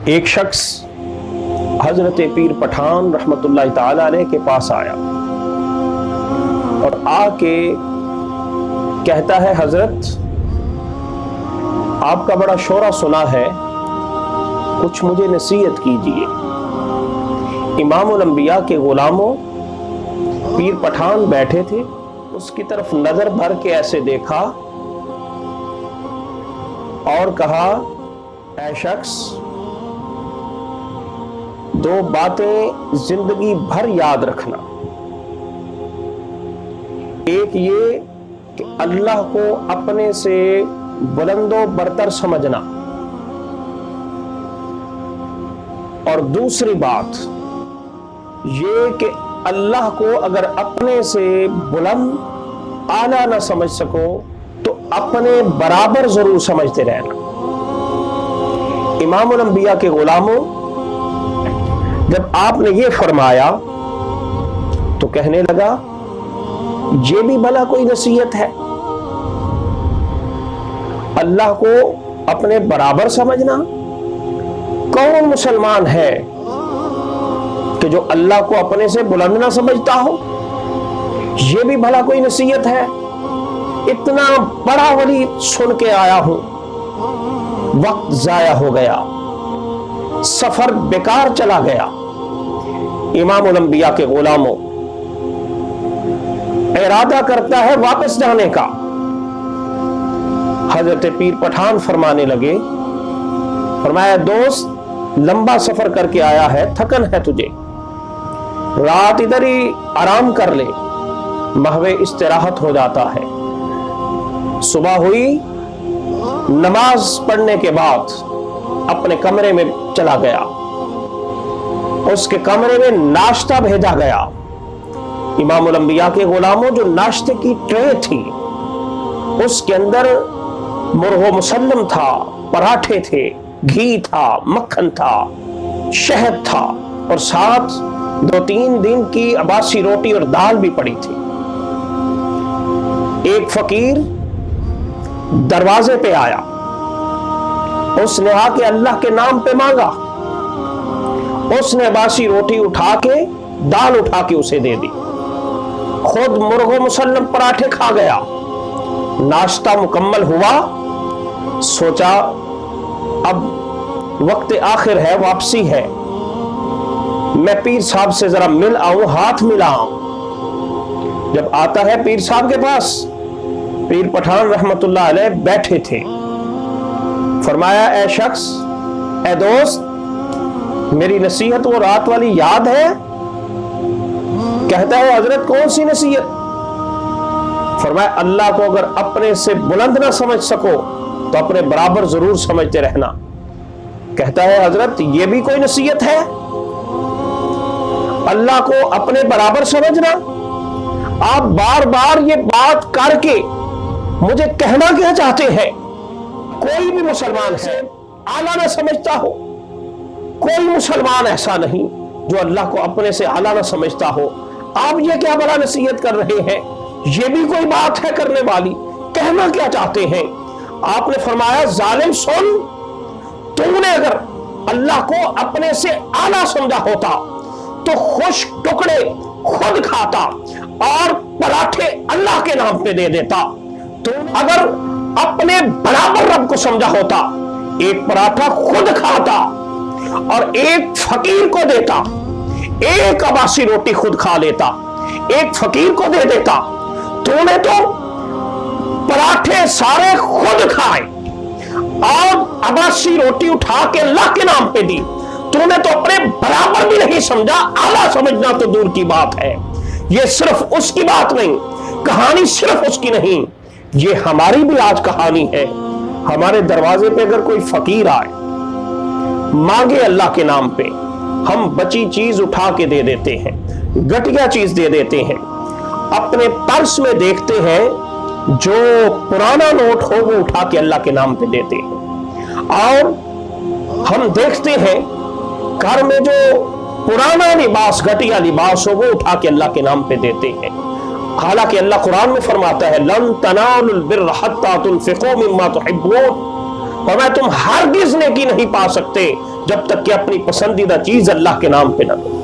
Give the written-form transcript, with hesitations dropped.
एक शख्स हजरत पीर पठान रहमतुल्लाह ताला अलैह के पास आया और आके कहता है, हजरत आपका बड़ा शोरा सुना है, कुछ मुझे नसीहत कीजिए। इमामुल अंबिया के गुलामों पीर पठान बैठे थे, उसकी तरफ नजर भर के ऐसे देखा और कहा, ऐ शख्स, दो बातें जिंदगी भर याद रखना। एक ये कि अल्लाह को अपने से बुलंदो बरतर समझना, और दूसरी बात ये कि अल्लाह को अगर अपने से बुलंद आला ना समझ सको तो अपने बराबर जरूर समझते रहना। इमामुल अंबिया के गुलामों, जब आपने ये फरमाया तो कहने लगा, ये भी भला कोई नसीहत है? अल्लाह को अपने बराबर समझना? कौन मुसलमान है कि जो अल्लाह को अपने से बुलंद ना समझता हो? ये भी भला कोई नसीहत है? इतना बड़ा वली सुन के आया हूं, वक्त जाया हो गया, सफर बेकार चला गया। इमामुल अंबिया के गुलामों, इरादा करता है वापस जाने का। हजरत पीर पठान फरमाने लगे, फरमाया, दोस्त, लंबा सफर करके आया है, थकन है तुझे, रात इधर ही आराम कर ले, महवे इस्तिराहत हो जाता है। सुबह हुई, नमाज पढ़ने के बाद अपने कमरे में चला गया। उसके कमरे में नाश्ता भेजा गया। इमामुल अंबिया के गुलामों, जो नाश्ते की ट्रे थी उसके अंदर मुर्गो मुसल्लम था, पराठे थे, घी था, मक्खन था, शहद था और साथ 2-3 दिन की अबासी रोटी और दाल भी पड़ी थी। एक फकीर दरवाजे पे आया, उसने आके अल्लाह के नाम पे मांगा। उसने बासी रोटी उठा के, दाल उठा के उसे दे दी, खुद मुर्गो मुसल्लम पराठे खा गया। नाश्ता मुकम्मल हुआ, सोचा अब वक्त आखिर है, वापसी है, मैं पीर साहब से जरा मिल आऊं, हाथ मिलाऊं। जब आता है पीर साहब के पास, पीर पठान रहमतुल्लाह अलैह बैठे थे। फरमाया, ऐ शख्स, ऐ दोस्त, मेरी नसीहत वो रात वाली याद है? कहता है, हजरत कौन सी नसीहत? फरमाया, अल्लाह को अगर अपने से बुलंद ना समझ सको तो अपने बराबर जरूर समझते रहना। कहता है, हजरत ये भी कोई नसीहत है? अल्लाह को अपने बराबर समझना? आप बार बार ये बात करके मुझे कहना क्या चाहते हैं? कोई भी मुसलमान है आला ना समझता हो, कोई मुसलमान ऐसा नहीं जो अल्लाह को अपने से आला ना समझता हो। आप ये क्या बड़ा नसीहत कर रहे हैं? ये भी कोई बात है करने वाली? कहना क्या चाहते हैं? आपने फरमाया, जालिम सुन, तूने अगर अल्लाह को अपने से आला समझा होता तो खुश टुकड़े खुद खाता और पराठे अल्लाह के नाम पे दे देता। तो अगर अपने बराबर रब को समझा होता, एक पराठा खुद खाता और एक फकीर को देता, एक अबासी रोटी खुद खा लेता, एक फकीर को दे देता। तूने तो पराठे सारे खुद खाए और अबासी रोटी उठा के अल्लाह के नाम पे दी। तूने तो अपने बराबर भी नहीं समझा, आला समझना तो दूर की बात है। ये सिर्फ उसकी बात नहीं, कहानी सिर्फ उसकी नहीं, ये हमारी भी आज कहानी है। हमारे दरवाजे पे अगर कोई फकीर आए, मांगे अल्लाह के नाम पे, हम बची चीज उठा के दे देते हैं, घटिया चीज दे देते हैं। अपने पर्स में देखते हैं, जो पुराना नोट हो वो उठा के अल्लाह के नाम पे देते हैं। और हम देखते हैं घर में जो पुराना लिबास, घटिया लिबास हो वो उठा के अल्लाह के नाम पे देते हैं। हालांकि अल्लाह कुरान में फरमाता है, लन तनालुल बिर्र हत्ता तुनफिकू मिम्मा तुहिब्बून, और तुम हरगिज़ नेकी नहीं पा सकते जब तक कि अपनी पसंदीदा चीज अल्लाह के नाम पे ना दो।